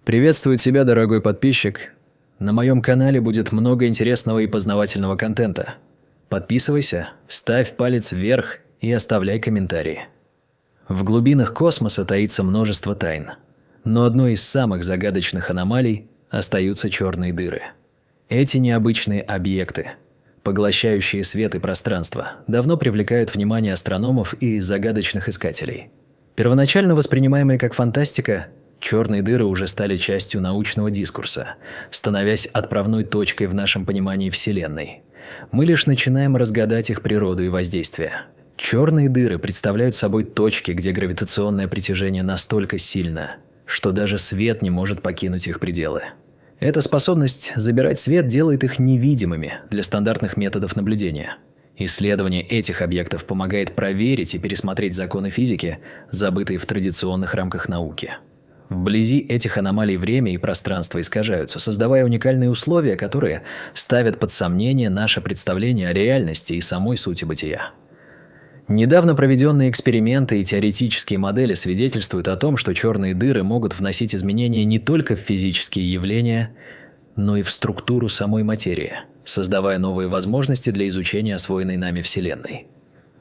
Приветствую тебя, дорогой подписчик. На моем канале будет много интересного и познавательного контента. Подписывайся, ставь палец вверх и оставляй комментарии. В глубинах космоса таится множество тайн. Но одной из самых загадочных аномалий остаются черные дыры. Эти необычные объекты, поглощающие свет и пространство, давно привлекают внимание астрономов и загадочных искателей. Первоначально воспринимаемые как фантастика, черные дыры уже стали частью научного дискурса, становясь отправной точкой в нашем понимании Вселенной. Мы лишь начинаем разгадать их природу и воздействие. Черные дыры представляют собой точки, где гравитационное притяжение настолько сильно, что даже свет не может покинуть их пределы. Эта способность забирать свет делает их невидимыми для стандартных методов наблюдения. Исследование этих объектов помогает проверить и пересмотреть законы физики, забытые в традиционных рамках науки. Вблизи этих аномалий время и пространство искажаются, создавая уникальные условия, которые ставят под сомнение наше представление о реальности и самой сути бытия. Недавно проведенные эксперименты и теоретические модели свидетельствуют о том, что черные дыры могут вносить изменения не только в физические явления, но и в структуру самой материи, создавая новые возможности для изучения освоенной нами Вселенной.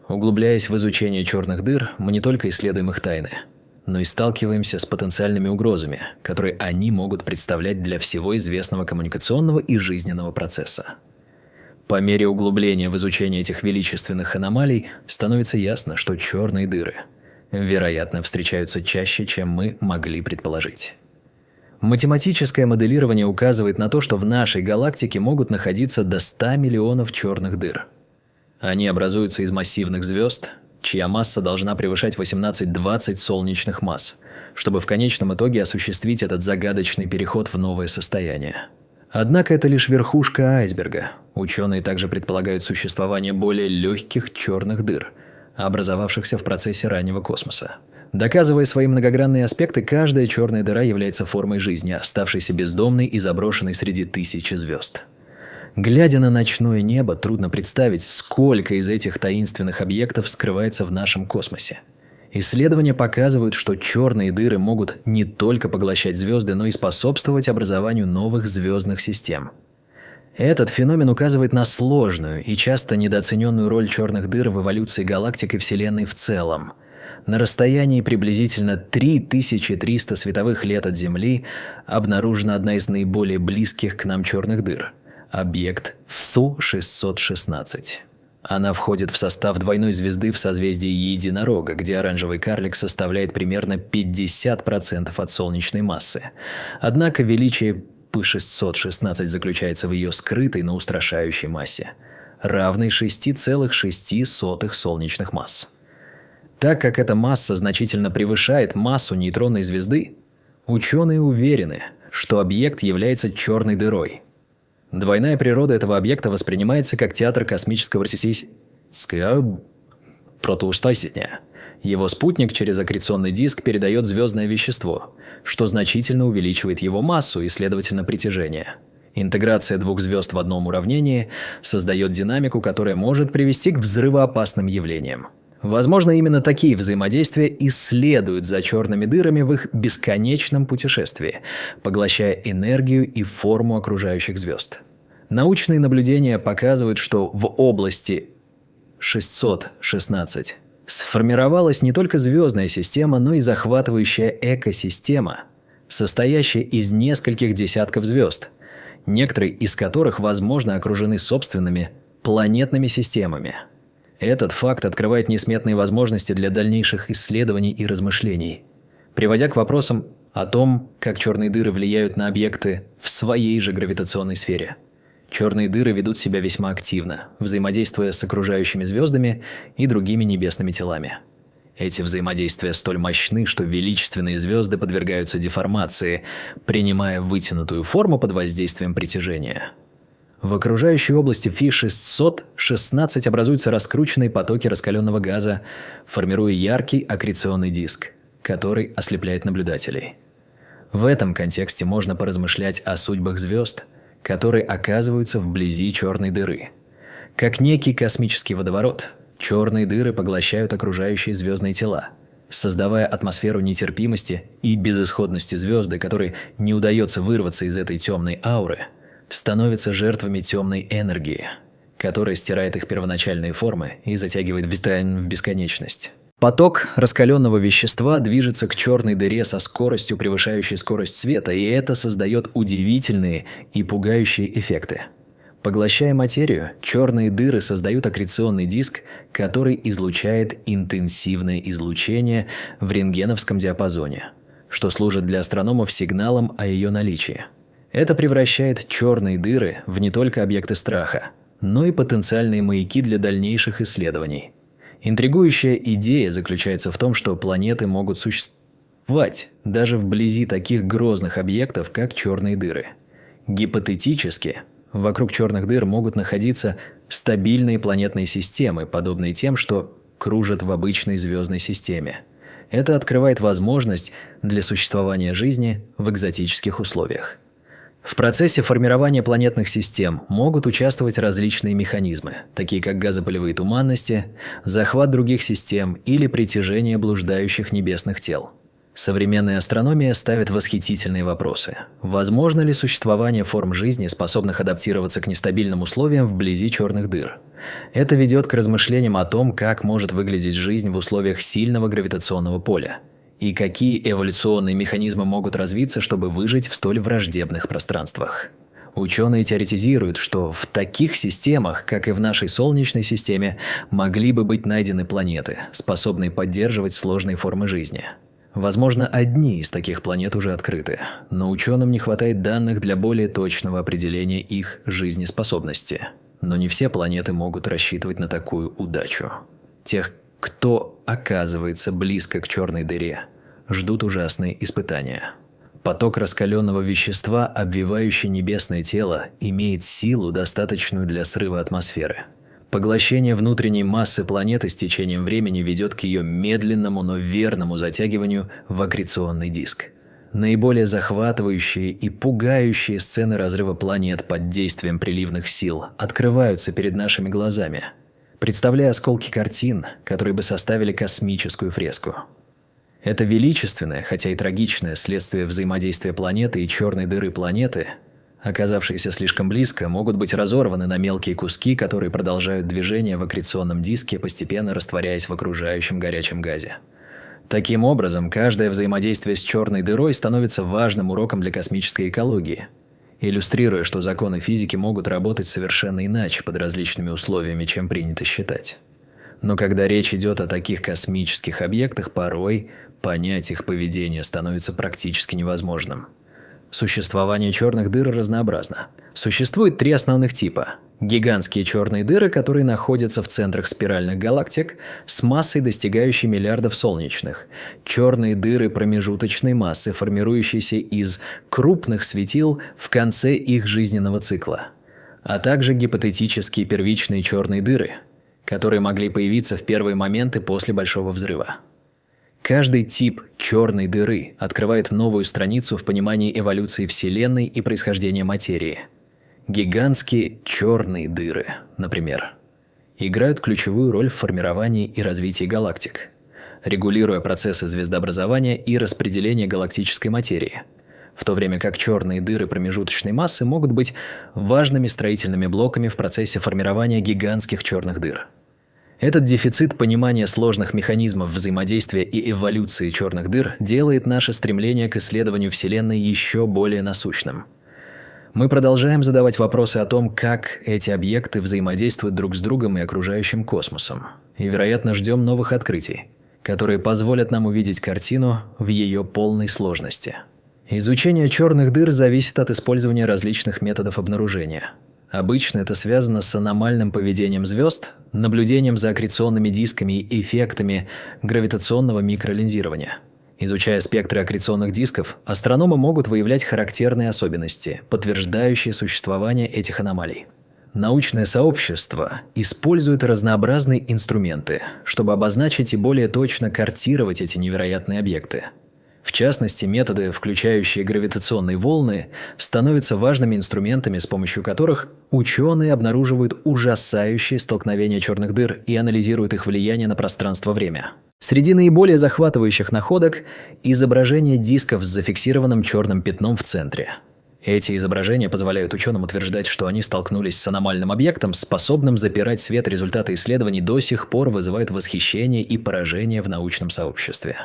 Углубляясь в изучение черных дыр, мы не только исследуем их тайны, но и сталкиваемся с потенциальными угрозами, которые они могут представлять для всего известного коммуникационного и жизненного процесса. По мере углубления в изучение этих величественных аномалий становится ясно, что черные дыры, вероятно, встречаются чаще, чем мы могли предположить. Математическое моделирование указывает на то, что в нашей галактике могут находиться до 100 миллионов черных дыр. Они образуются из массивных звезд, чья масса должна превышать 18-20 солнечных масс, чтобы в конечном итоге осуществить этот загадочный переход в новое состояние. Однако это лишь верхушка айсберга. Ученые также предполагают существование более легких черных дыр, образовавшихся в процессе раннего космоса. Доказывая свои многогранные аспекты, каждая черная дыра является формой жизни, оставшейся бездомной и заброшенной среди тысячи звезд. Глядя на ночное небо, трудно представить, сколько из этих таинственных объектов скрывается в нашем космосе. Исследования показывают, что черные дыры могут не только поглощать звезды, но и способствовать образованию новых звездных систем. Этот феномен указывает на сложную и часто недооцененную роль черных дыр в эволюции галактик и Вселенной в целом. На расстоянии приблизительно 3300 световых лет от Земли обнаружена одна из наиболее близких к нам черных дыр – объект ФСУ-616. Она входит в состав двойной звезды в созвездии Единорога, где оранжевый карлик составляет примерно 50% от солнечной массы. Однако величие P616 заключается в ее скрытой, но устрашающей массе, равной 6,6 солнечных масс. Так как эта масса значительно превышает массу нейтронной звезды, ученые уверены, что объект является черной дырой. Двойная природа этого объекта воспринимается как театр космического протоустойсения. Его спутник через аккреционный диск передает звездное вещество, что значительно увеличивает его массу и, следовательно, притяжение. Интеграция двух звезд в одном уравнении создает динамику, которая может привести к взрывоопасным явлениям. Возможно, именно такие взаимодействия и следуют за черными дырами в их бесконечном путешествии, поглощая энергию и форму окружающих звезд. Научные наблюдения показывают, что в области 616 сформировалась не только звездная система, но и захватывающая экосистема, состоящая из нескольких десятков звезд, некоторые из которых, возможно, окружены собственными планетными системами. Этот факт открывает несметные возможности для дальнейших исследований и размышлений, приводя к вопросам о том, как черные дыры влияют на объекты в своей же гравитационной сфере. Черные дыры ведут себя весьма активно, взаимодействуя с окружающими звездами и другими небесными телами. Эти взаимодействия столь мощны, что величественные звезды подвергаются деформации, принимая вытянутую форму под воздействием притяжения. В окружающей области Фи-616 образуются раскрученные потоки раскаленного газа, формируя яркий аккреционный диск, который ослепляет наблюдателей. В этом контексте можно поразмышлять о судьбах звезд, которые оказываются вблизи черной дыры. Как некий космический водоворот, черные дыры поглощают окружающие звездные тела, создавая атмосферу нетерпимости и безысходности звезды, которой не удается вырваться из этой темной ауры, становятся жертвами темной энергии, которая стирает их первоначальные формы и затягивает в бесконечность. Поток раскаленного вещества движется к черной дыре со скоростью, превышающей скорость света, и это создает удивительные и пугающие эффекты. Поглощая материю, черные дыры создают аккреционный диск, который излучает интенсивное излучение в рентгеновском диапазоне, что служит для астрономов сигналом о ее наличии. Это превращает черные дыры в не только объекты страха, но и потенциальные маяки для дальнейших исследований. Интригующая идея заключается в том, что планеты могут существовать даже вблизи таких грозных объектов, как черные дыры. Гипотетически, вокруг черных дыр могут находиться стабильные планетные системы, подобные тем, что кружат в обычной звездной системе. Это открывает возможность для существования жизни в экзотических условиях. В процессе формирования планетных систем могут участвовать различные механизмы, такие как газопылевые туманности, захват других систем или притяжение блуждающих небесных тел. Современная астрономия ставит восхитительные вопросы. Возможно ли существование форм жизни, способных адаптироваться к нестабильным условиям вблизи черных дыр? Это ведет к размышлениям о том, как может выглядеть жизнь в условиях сильного гравитационного поля. И какие эволюционные механизмы могут развиться, чтобы выжить в столь враждебных пространствах. Ученые теоретизируют, что в таких системах, как и в нашей Солнечной системе, могли бы быть найдены планеты, способные поддерживать сложные формы жизни. Возможно, одни из таких планет уже открыты, но ученым не хватает данных для более точного определения их жизнеспособности. Но не все планеты могут рассчитывать на такую удачу. Тех, кто оказывается близко к черной дыре, ждут ужасные испытания. Поток раскаленного вещества, обвивающий небесное тело, имеет силу, достаточную для срыва атмосферы. Поглощение внутренней массы планеты с течением времени ведет к ее медленному, но верному затягиванию в аккреционный диск. Наиболее захватывающие и пугающие сцены разрыва планет под действием приливных сил открываются перед нашими глазами, представляя осколки картин, которые бы составили космическую фреску. Это величественное, хотя и трагичное следствие взаимодействия планеты и черной дыры планеты, оказавшиеся слишком близко, могут быть разорваны на мелкие куски, которые продолжают движение в аккреционном диске, постепенно растворяясь в окружающем горячем газе. Таким образом, каждое взаимодействие с черной дырой становится важным уроком для космической экологии, иллюстрируя, что законы физики могут работать совершенно иначе под различными условиями, чем принято считать. Но когда речь идет о таких космических объектах, порой понять их поведение становится практически невозможным. Существование черных дыр разнообразно. Существует три основных типа. Гигантские черные дыры, которые находятся в центрах спиральных галактик с массой, достигающей миллиардов солнечных. Черные дыры промежуточной массы, формирующиеся из крупных светил в конце их жизненного цикла. А также гипотетические первичные черные дыры, которые могли появиться в первые моменты после Большого взрыва. Каждый тип черной дыры открывает новую страницу в понимании эволюции Вселенной и происхождения материи. Гигантские черные дыры, например, играют ключевую роль в формировании и развитии галактик, регулируя процессы звездообразования и распределения галактической материи, в то время как черные дыры промежуточной массы могут быть важными строительными блоками в процессе формирования гигантских черных дыр. Этот дефицит понимания сложных механизмов взаимодействия и эволюции черных дыр делает наше стремление к исследованию Вселенной еще более насущным. Мы продолжаем задавать вопросы о том, как эти объекты взаимодействуют друг с другом и окружающим космосом, и, вероятно, ждем новых открытий, которые позволят нам увидеть картину в ее полной сложности. Изучение черных дыр зависит от использования различных методов обнаружения. Обычно это связано с аномальным поведением звезд, наблюдением за аккреционными дисками и эффектами гравитационного микролинзирования. Изучая спектры аккреционных дисков, астрономы могут выявлять характерные особенности, подтверждающие существование этих аномалий. Научное сообщество использует разнообразные инструменты, чтобы обозначить и более точно картировать эти невероятные объекты. В частности, методы, включающие гравитационные волны, становятся важными инструментами, с помощью которых ученые обнаруживают ужасающие столкновения черных дыр и анализируют их влияние на пространство-время. Среди наиболее захватывающих находок – изображение дисков с зафиксированным черным пятном в центре. Эти изображения позволяют ученым утверждать, что они столкнулись с аномальным объектом, способным запирать свет. Результаты исследований до сих пор вызывают восхищение и поражение в научном сообществе.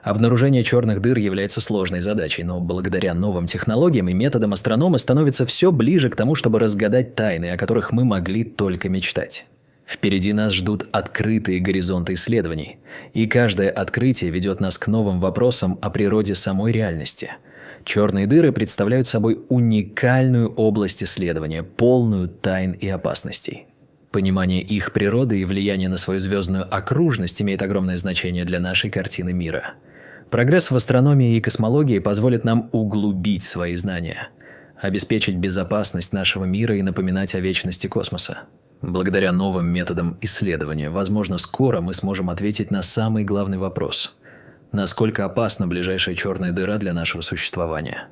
Обнаружение черных дыр является сложной задачей, но благодаря новым технологиям и методам астрономы становятся все ближе к тому, чтобы разгадать тайны, о которых мы могли только мечтать. Впереди нас ждут открытые горизонты исследований, и каждое открытие ведет нас к новым вопросам о природе самой реальности. Черные дыры представляют собой уникальную область исследования, полную тайн и опасностей. Понимание их природы и влияния на свою звездную окружность имеет огромное значение для нашей картины мира. Прогресс в астрономии и космологии позволит нам углубить свои знания, обеспечить безопасность нашего мира и напоминать о вечности космоса. Благодаря новым методам исследования, возможно, скоро мы сможем ответить на самый главный вопрос – насколько опасна ближайшая черная дыра для нашего существования.